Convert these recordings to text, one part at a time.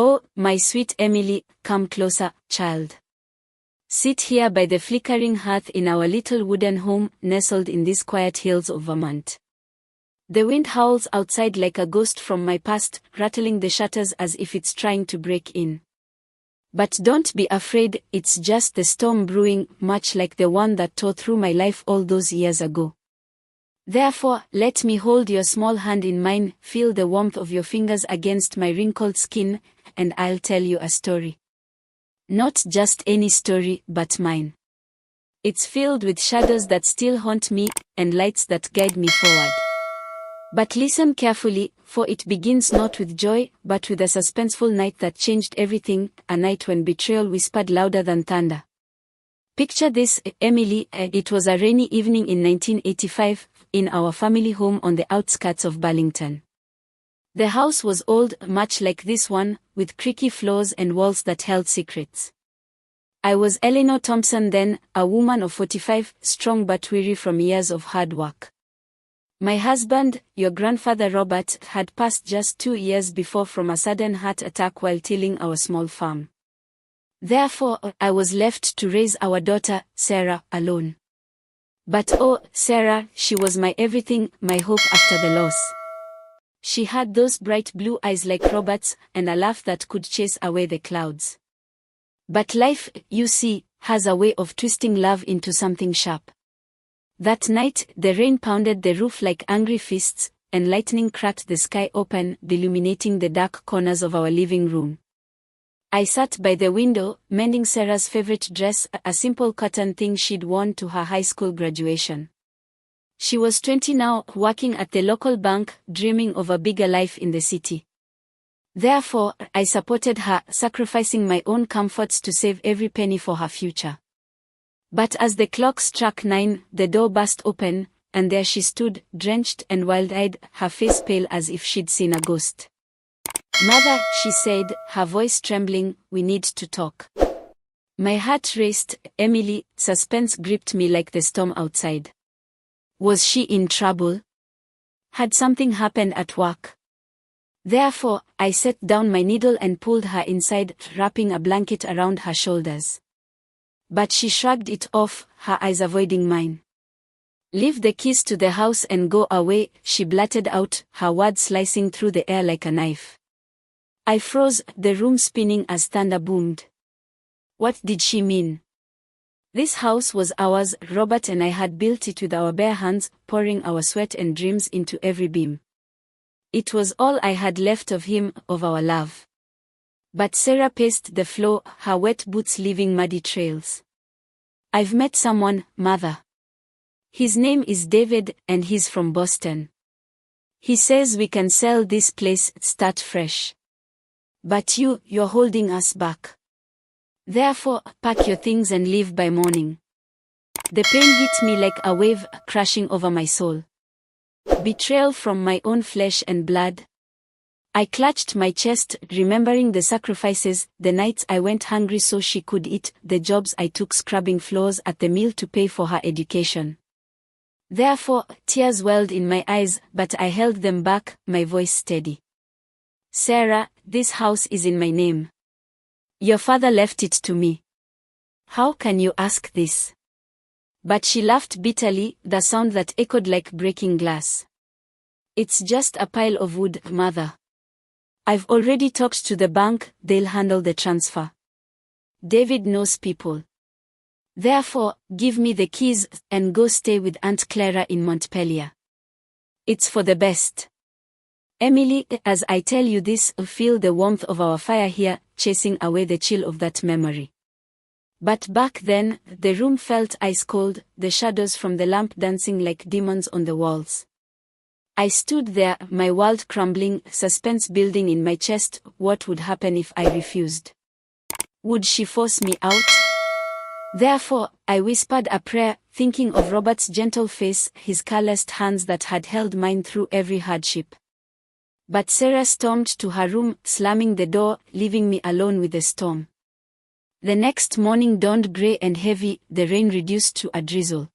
Oh, my sweet Emily, come closer, child. Sit here by the flickering hearth in our little wooden home, nestled in these quiet hills of Vermont. The wind howls outside like a ghost from my past, rattling the shutters as if it's trying to break in. But don't be afraid, it's just the storm brewing, much like the one that tore through my life all those years ago. Therefore, let me hold your small hand in mine, feel the warmth of your fingers against my wrinkled skin, and I'll tell you a story. Not just any story, but mine. It's filled with shadows that still haunt me, and lights that guide me forward. But listen carefully, for it begins not with joy, but with a suspenseful night that changed everything, a night when betrayal whispered louder than thunder. Picture this, Emily, it was a rainy evening in 1985, in our family home on the outskirts of Burlington. The house was old, much like this one, with creaky floors and walls that held secrets. I was Eleanor Thompson then, a woman of 45, strong but weary from years of hard work. My husband, your grandfather Robert, had passed just 2 years before from a sudden heart attack while tilling our small farm. Therefore, I was left to raise our daughter, Sarah, alone. But oh, Sarah, she was my everything, my hope after the loss. She had those bright blue eyes like Robert's, and a laugh that could chase away the clouds. But life, you see, has a way of twisting love into something sharp. That night, the rain pounded the roof like angry fists, and lightning cracked the sky open, illuminating the dark corners of our living room. I sat by the window, mending Sarah's favorite dress, a simple cotton thing she'd worn to her high school graduation. She was 20 now, working at the local bank, dreaming of a bigger life in the city. Therefore, I supported her, sacrificing my own comforts to save every penny for her future. But as the clock struck 9, the door burst open, and there she stood, drenched and wild-eyed, her face pale as if she'd seen a ghost. "Mother," she said, her voice trembling, "we need to talk." My heart raced, Emily, suspense gripped me like the storm outside. Was she in trouble? Had something happened at work? Therefore, I set down my needle and pulled her inside, wrapping a blanket around her shoulders. But she shrugged it off, her eyes avoiding mine. "Leave the keys to the house and go away," she blurted out, her words slicing through the air like a knife. I froze, the room spinning as thunder boomed. What did she mean? This house was ours, Robert and I had built it with our bare hands, pouring our sweat and dreams into every beam. It was all I had left of him, of our love. But Sarah paced the floor, her wet boots leaving muddy trails. "I've met someone, Mother. His name is David, and he's from Boston. He says we can sell this place, start fresh. But you're holding us back. Therefore, pack your things and leave by morning." The pain hit me like a wave, crashing over my soul. Betrayal from my own flesh and blood. I clutched my chest, remembering the sacrifices, the nights I went hungry so she could eat, the jobs I took scrubbing floors at the mill to pay for her education. Therefore, tears welled in my eyes, but I held them back, my voice steady. "Sarah, this house is in my name. Your father left it to me. How can you ask this?" But she laughed bitterly, the sound that echoed like breaking glass. "It's just a pile of wood, Mother. I've already talked to the bank, they'll handle the transfer. David knows people. Therefore, give me the keys, and go stay with Aunt Clara in Montpelier. It's for the best." Emily, as I tell you this, feel the warmth of our fire here, chasing away the chill of that memory. But back then, the room felt ice cold, the shadows from the lamp dancing like demons on the walls. I stood there, my world crumbling, suspense building in my chest. What would happen if I refused? Would she force me out? Therefore, I whispered a prayer, thinking of Robert's gentle face, his calloused hands that had held mine through every hardship. But Sarah stormed to her room, slamming the door, leaving me alone with the storm. The next morning dawned grey and heavy, the rain reduced to a drizzle.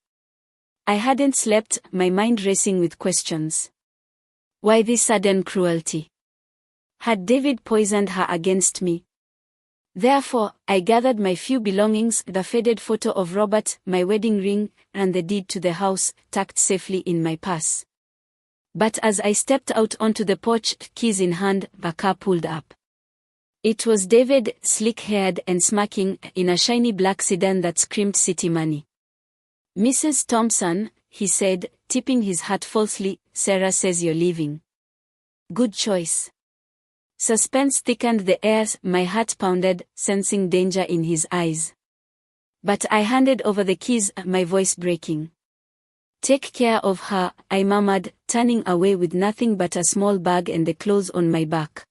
I hadn't slept, my mind racing with questions. Why this sudden cruelty? Had David poisoned her against me? Therefore, I gathered my few belongings, the faded photo of Robert, my wedding ring, and the deed to the house, tucked safely in my purse. But as I stepped out onto the porch, keys in hand, a car pulled up. It was David, sleek-haired and smirking, in a shiny black sedan that screamed city money. "Mrs. Thompson," he said, tipping his hat falsely, "Sarah says you're leaving." "Good choice." Suspense thickened the air, my heart pounded, sensing danger in his eyes. But I handed over the keys, my voice breaking. "Take care of her," I murmured, turning away with nothing but a small bag and the clothes on my back.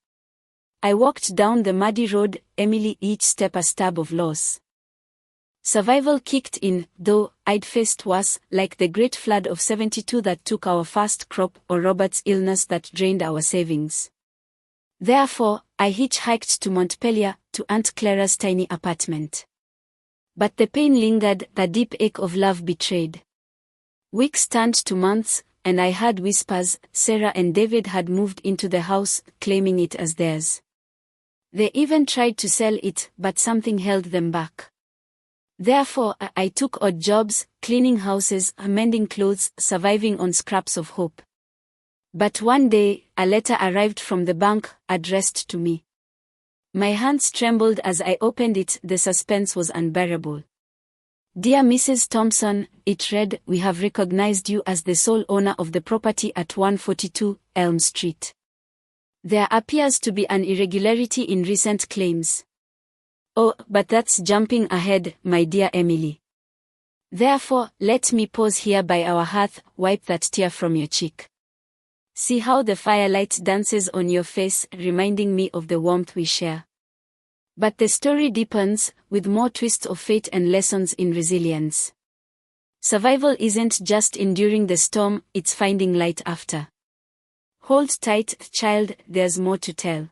I walked down the muddy road, Emily, each step a stab of loss. Survival kicked in, though I'd faced worse, like the great flood of '72 that took our first crop, or Robert's illness that drained our savings. Therefore, I hitchhiked to Montpelier, to Aunt Clara's tiny apartment. But the pain lingered, the deep ache of love betrayed. Weeks turned to months, and I heard whispers. Sarah and David had moved into the house, claiming it as theirs. They even tried to sell it, but something held them back. Therefore, I took odd jobs, cleaning houses, mending clothes, surviving on scraps of hope. But one day, a letter arrived from the bank, addressed to me. My hands trembled as I opened it, the suspense was unbearable. "Dear Mrs. Thompson," it read, "we have recognized you as the sole owner of the property at 142 Elm Street. There appears to be an irregularity in recent claims." "Oh, but that's jumping ahead, my dear Emily. Therefore, let me pause here by our hearth, wipe that tear from your cheek. See how the firelight dances on your face, reminding me of the warmth we share." But the story deepens, with more twists of fate and lessons in resilience. Survival isn't just enduring the storm, it's finding light after. Hold tight, child, there's more to tell.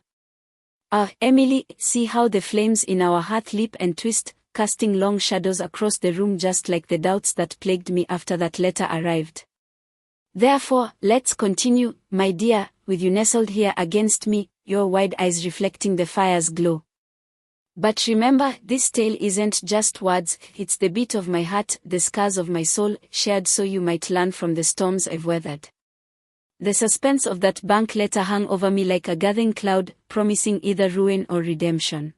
Emily, see how the flames in our hearth leap and twist, casting long shadows across the room just like the doubts that plagued me after that letter arrived. Therefore, let's continue, my dear, with you nestled here against me, your wide eyes reflecting the fire's glow. But remember, this tale isn't just words, it's the beat of my heart, the scars of my soul, shared so you might learn from the storms I've weathered. The suspense of that bank letter hung over me like a gathering cloud, promising either ruin or redemption.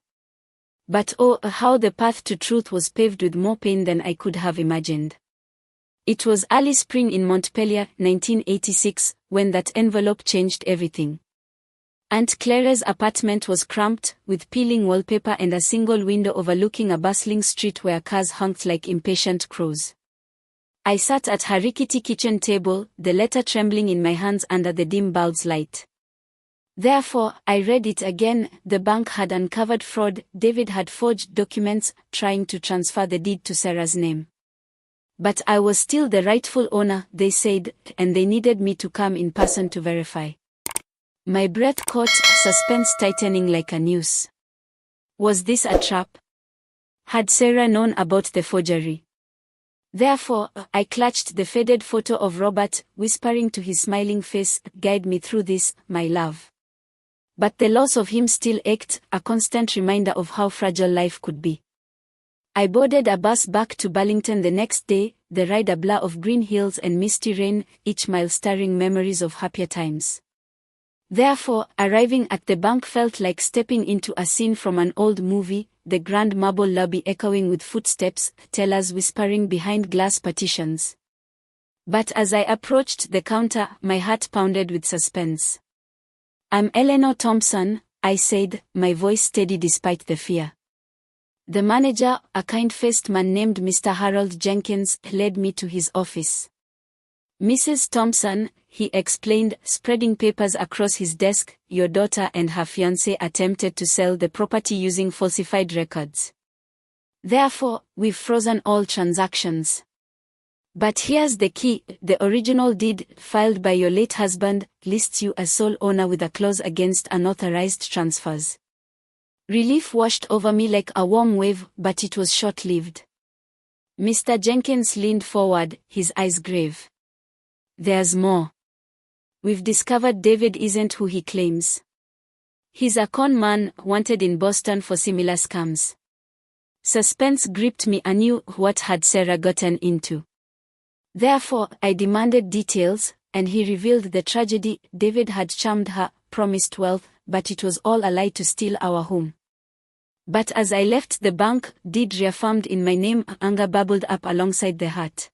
But oh, how the path to truth was paved with more pain than I could have imagined. It was early spring in Montpelier, 1986, when that envelope changed everything. Aunt Clara's apartment was cramped, with peeling wallpaper and a single window overlooking a bustling street where cars honked like impatient crows. I sat at her rickety kitchen table, the letter trembling in my hands under the dim bulb's light. Therefore, I read it again. The bank had uncovered fraud, David had forged documents, trying to transfer the deed to Sarah's name. But I was still the rightful owner, they said, and they needed me to come in person to verify. My breath caught, suspense tightening like a noose. Was this a trap? Had Sarah known about the forgery? Therefore, I clutched the faded photo of Robert, whispering to his smiling face, "Guide me through this, my love." But the loss of him still ached, a constant reminder of how fragile life could be. I boarded a bus back to Burlington the next day, the ride a blur of green hills and misty rain, each mile stirring memories of happier times. Therefore, arriving at the bank felt like stepping into a scene from an old movie, the grand marble lobby echoing with footsteps, tellers whispering behind glass partitions. But as I approached the counter, my heart pounded with suspense. "I'm Eleanor Thompson," I said, my voice steady despite the fear. The manager, a kind-faced man named Mr. Harold Jenkins, led me to his office. "Mrs. Thompson," he explained, spreading papers across his desk, "your daughter and her fiancé attempted to sell the property using falsified records. Therefore, we've frozen all transactions. But here's the key, the original deed, filed by your late husband, lists you as sole owner with a clause against unauthorized transfers." Relief washed over me like a warm wave, but it was short-lived. Mr. Jenkins leaned forward, his eyes grave. "There's more. We've discovered David isn't who he claims. He's a con man, wanted in Boston for similar scams. Suspense gripped me anew. What had Sarah gotten into? Therefore, I demanded details, and he revealed the tragedy. David had charmed her, promised wealth, but it was all a lie to steal our home. But as I left the bank, deed reaffirmed in my name, anger bubbled up alongside the heart.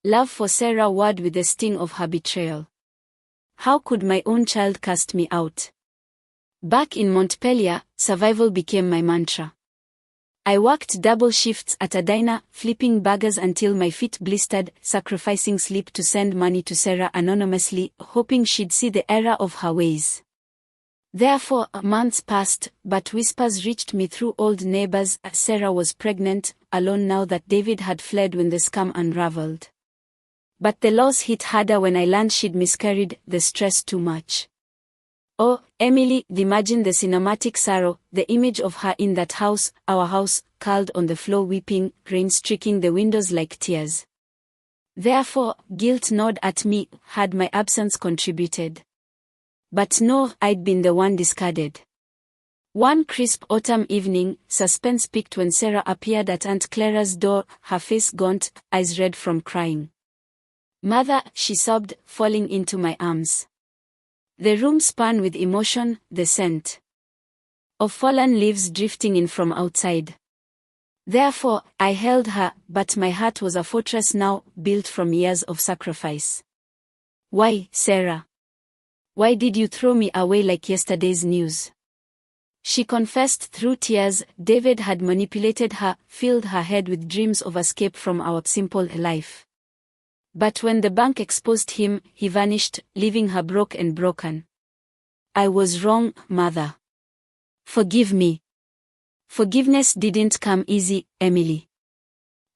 Love for Sarah warred with the sting of her betrayal. How could my own child cast me out? Back in Montpelier, survival became my mantra. I worked double shifts at a diner, flipping burgers until my feet blistered, sacrificing sleep to send money to Sarah anonymously, hoping she'd see the error of her ways. Therefore, months passed, but whispers reached me through old neighbors. Sarah was pregnant, alone now that David had fled when the scam unraveled. But the loss hit harder when I learned she'd miscarried, the stress too much. Oh, Emily, imagine the cinematic sorrow, the image of her in that house, our house, curled on the floor weeping, rain streaking the windows like tears. Therefore, guilt gnawed at me. Had my absence contributed? But no, I'd been the one discarded. One crisp autumn evening, suspense peaked when Sarah appeared at Aunt Clara's door, her face gaunt, eyes red from crying. "Mother," she sobbed, falling into my arms. The room spun with emotion, the scent of fallen leaves drifting in from outside. Therefore, I held her, but my heart was a fortress now, built from years of sacrifice. "Why, Sarah? Why did you throw me away like yesterday's news?" She confessed through tears. David had manipulated her, filled her head with dreams of escape from our simple life. But when the bank exposed him, he vanished, leaving her broke and broken. "I was wrong, Mother. Forgive me." Forgiveness didn't come easy, Emily.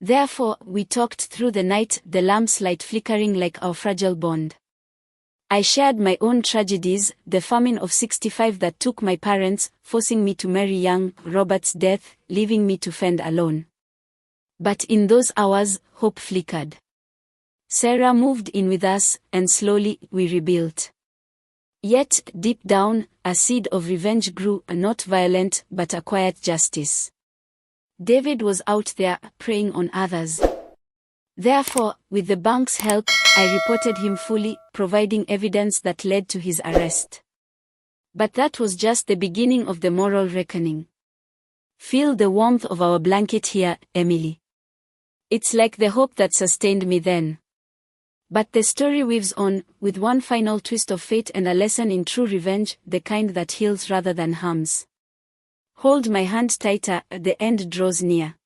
Therefore, we talked through the night, the lamp's light flickering like our fragile bond. I shared my own tragedies, the famine of '65 that took my parents, forcing me to marry young, Robert's death, leaving me to fend alone. But in those hours, hope flickered. Sarah moved in with us, and slowly, we rebuilt. Yet, deep down, a seed of revenge grew, not violent, but a quiet justice. David was out there, preying on others. Therefore, with the bank's help, I reported him fully, providing evidence that led to his arrest. But that was just the beginning of the moral reckoning. Feel the warmth of our blanket here, Emily. It's like the hope that sustained me then. But the story weaves on, with one final twist of fate and a lesson in true revenge, the kind that heals rather than harms. Hold my hand tighter, the end draws near.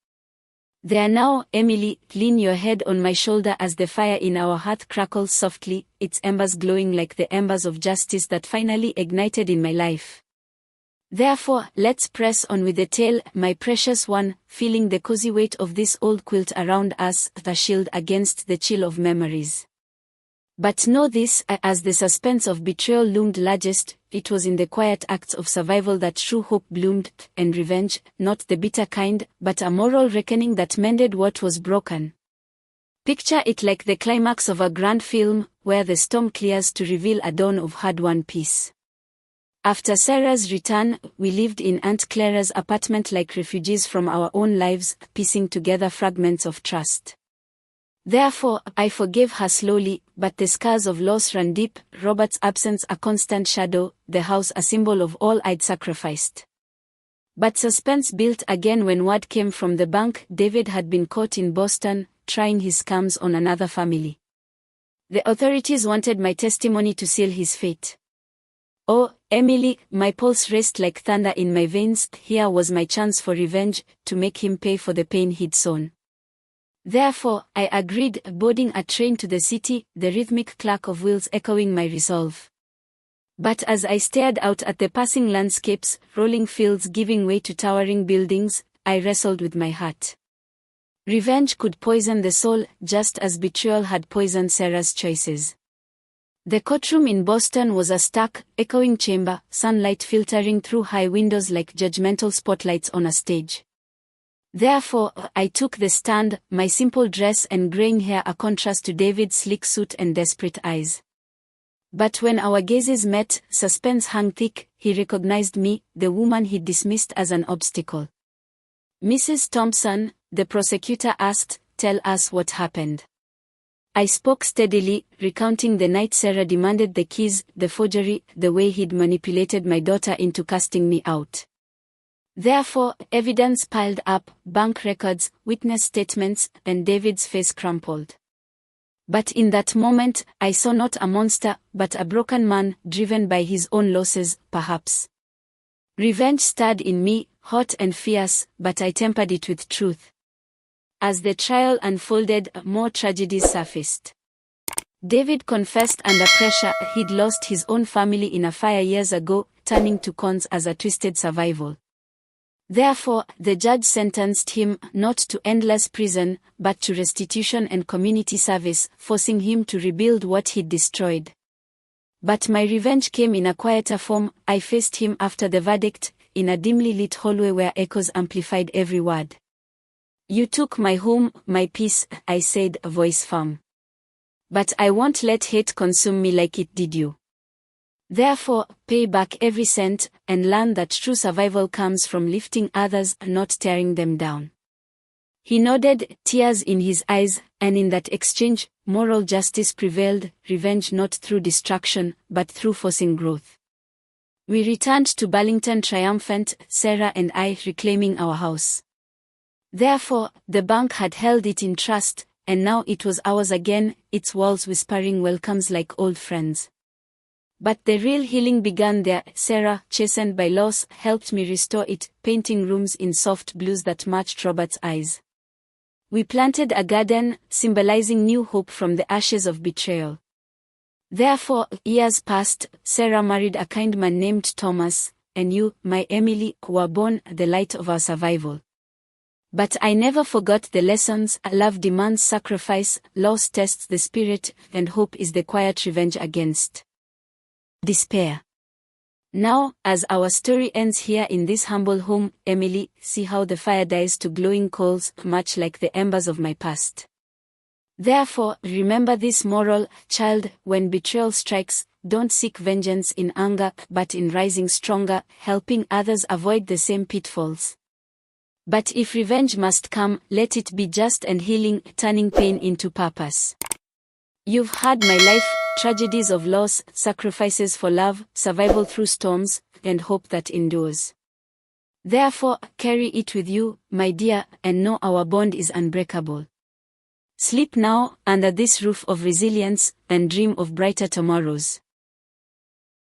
There now, Emily, lean your head on my shoulder as the fire in our hearth crackles softly, its embers glowing like the embers of justice that finally ignited in my life. Therefore, let's press on with the tale, my precious one, feeling the cozy weight of this old quilt around us, the shield against the chill of memories. But know this, as the suspense of betrayal loomed largest, it was in the quiet acts of survival that true hope bloomed, and revenge, not the bitter kind, but a moral reckoning that mended what was broken. Picture it like the climax of a grand film, where the storm clears to reveal a dawn of hard-won peace. After Sarah's return, we lived in Aunt Clara's apartment like refugees from our own lives, piecing together fragments of trust. Therefore, I forgave her slowly, but the scars of loss ran deep, Robert's absence a constant shadow, the house a symbol of all I'd sacrificed. But suspense built again when word came from the bank. David had been caught in Boston, trying his scams on another family. The authorities wanted my testimony to seal his fate. Oh, Emily, my pulse raced like thunder in my veins. Here was my chance for revenge, to make him pay for the pain he'd sown. Therefore, I agreed, boarding a train to the city, the rhythmic clack of wheels echoing my resolve. But as I stared out at the passing landscapes, rolling fields giving way to towering buildings, I wrestled with my heart. Revenge could poison the soul, just as betrayal had poisoned Sarah's choices. The courtroom in Boston was a stark, echoing chamber, sunlight filtering through high windows like judgmental spotlights on a stage. Therefore, I took the stand, my simple dress and graying hair a contrast to David's sleek suit and desperate eyes. But when our gazes met, suspense hung thick. He recognized me, the woman he dismissed as an obstacle. "Mrs. Thompson," the prosecutor asked, "tell us what happened." I spoke steadily, recounting the night Sarah demanded the keys, the forgery, the way he'd manipulated my daughter into casting me out. Therefore, evidence piled up, bank records, witness statements, and David's face crumpled. But in that moment, I saw not a monster, but a broken man, driven by his own losses, perhaps. Revenge stirred in me, hot and fierce, but I tempered it with truth. As the trial unfolded, more tragedies surfaced. David confessed under pressure he'd lost his own family in a fire years ago, turning to cons as a twisted survival. Therefore, the judge sentenced him not to endless prison, but to restitution and community service, forcing him to rebuild what he'd destroyed. But my revenge came in a quieter form. I faced him after the verdict, in a dimly lit hallway where echoes amplified every word. "You took my home, my peace," I said, a voice firm. "But I won't let hate consume me like it did you. Therefore, pay back every cent, and learn that true survival comes from lifting others, not tearing them down." He nodded, tears in his eyes, and in that exchange, moral justice prevailed, revenge not through destruction, but through forcing growth. We returned to Burlington triumphant, Sarah and I reclaiming our house. Therefore, the bank had held it in trust, and now it was ours again, its walls whispering welcomes like old friends. But the real healing began there. Sarah, chastened by loss, helped me restore it, painting rooms in soft blues that matched Robert's eyes. We planted a garden, symbolizing new hope from the ashes of betrayal. Therefore, years passed. Sarah married a kind man named Thomas, and you, my Emily, were born, the light of our survival. But I never forgot the lessons. Love demands sacrifice, loss tests the spirit, and hope is the quiet revenge against despair. Now, as our story ends here in this humble home, Emily, see how the fire dies to glowing coals, much like the embers of my past. Therefore, remember this moral, child: when betrayal strikes, don't seek vengeance in anger, but in rising stronger, helping others avoid the same pitfalls. But if revenge must come, let it be just and healing, turning pain into purpose. You've had my life, tragedies of loss, sacrifices for love, survival through storms, and hope that endures. Therefore, carry it with you, my dear, and know our bond is unbreakable. Sleep now, under this roof of resilience, and dream of brighter tomorrows.